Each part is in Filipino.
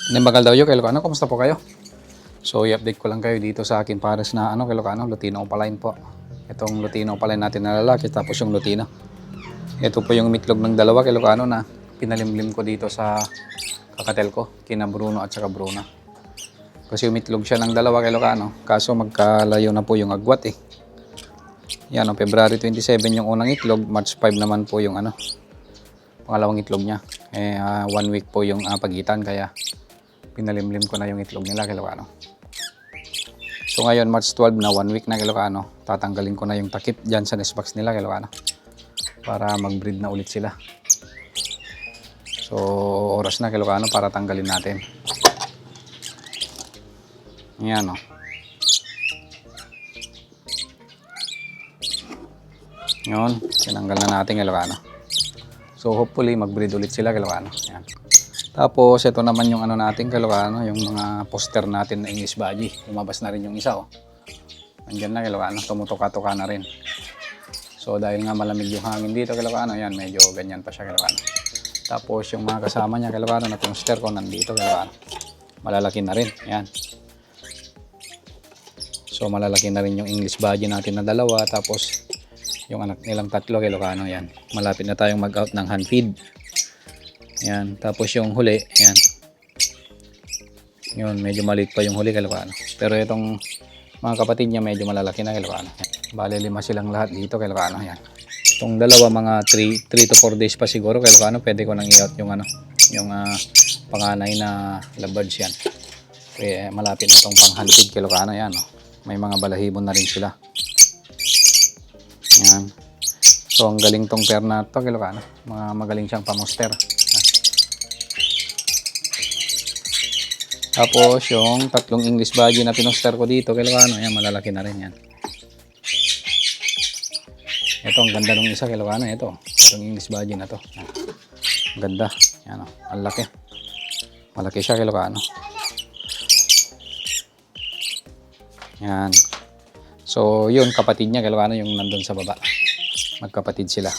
Nimbagal daw yun, Ilocano. Kumusta po kayo? So, i-update ko lang kayo dito sa akin pares na Ilocano, Lutino Opaline po. Itong Lutino Opaline natin na lalaki, tapos yung Lutino. Ito po yung itlog ng dalawa Ilocano na pinalimlim ko dito sa kakatel ko, kina Bruno at saka Bruna. Kasi umitlog siya ng dalawa Ilocano, kaso magkalayo na po yung agwat eh. Yan, February 27 yung unang itlog, March 5 naman po yung pangalawang itlog niya. 1 week po yung pagitan, kaya pinalimlim ko na yung itlog nila Ilocano. So ngayon March 12 na 1 week na Ilocano, tatanggalin ko na yung takip dyan sa nest box nila Ilocano para mag-breed na ulit sila. So oras na Ilocano para tanggalin natin. Ayan o. Yun, tinanggal na natin Ilocano. So hopefully mag-breed ulit sila Ilocano. Ayan. Tapos ito naman yung natin Ilocano, yung mga poster natin na English Badgie. Lumabas na rin yung isa oh. Nandiyan na Ilocano, tumutuka-tuka na rin. So dahil nga malamig yung hangin dito Ilocano, yan medyo ganyan pa siya Ilocano. Tapos yung mga kasama niya Ilocano na poster ko nandito Ilocano. Malalaki na rin, yan. So malalaki na rin yung English Badgie natin na dalawa, tapos yung anak nilang tatlo Ilocano, yan. Malapit na tayong mag-out ng hand feed. Yan, tapos yung huli, yan. Yun, medyo maliit pa yung huli Ilocano. Pero itong mga kapatid niya medyo malalaki na Ilocano. Bale 5 silang lahat dito Ilocano, yan. Itong dalawa mga 3 to 4 days pa siguro Ilocano, pwede ko nang i-out yung yung panganay na lovebirds yan. Kaya malapit na itong pang-hunted Ilocano, yan. Oh. May mga balahibon na rin sila. Yan. So ang galing tong pair na to Ilocano. Magaling siyang pamoster. Tapos yung tatlong English Badgie na pinoster ko dito Ilocano, yan malalaki na rin yan. Ito ang ganda ng isa Ilocano, ito. Itong English Badgie na to. Yan. Ang ganda. Yan oh, ang laki. Malaki siya Ilocano. Yan. So yun kapatid niya Ilocano yung nandun sa baba. Magkapatid sila.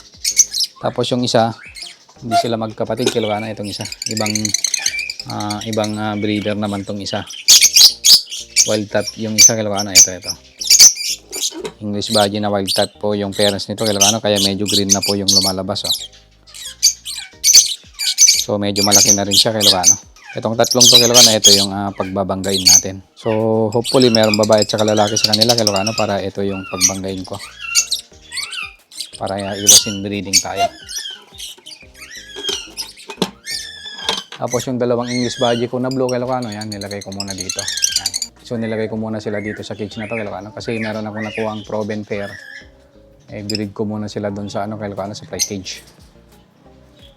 Tapos yung isa, hindi sila magkapatid Ilocano, itong isa. Ibang breeder naman tong isa. Wild type yung isa Ilocano, ito. English Badgie na wild type po yung parents nito Ilocano, kaya medyo green na po yung lumalabas oh. So medyo malaki na rin siya Ilocano. Itong tatlong to Ilocano, ito yung pagbabanggain natin. So hopefully mayroong babae at saka lalaki sa kanila Ilocano, para ito yung pagbanggain ko. Para iwasin breeding tayo. Tapos yung dalawang English Badgie ko na blue Ilocano, yan, nilagay ko muna dito. Yan. So nilagay ko muna sila dito sa cage na to Ilocano, kasi meron ako nakuha ang proven pair. Breed ko muna sila doon sa Ilocano, sa fly cage.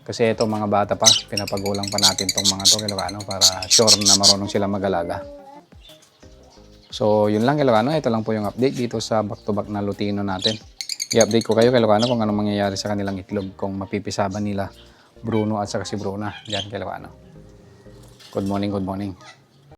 Kasi ito mga bata pa, pinapagulang pa natin tong mga to Ilocano para sure na marunong sila mag-alaga. So yun lang Ilocano, ito lang po yung update dito sa back-to-back na Lutino natin. I-update ko kayo Ilocano kung anong mangyayari sa kanilang itlog, kung mapipisaban nila Bruno at saka si Bruna. Diyan Ilocano. Good morning, good morning.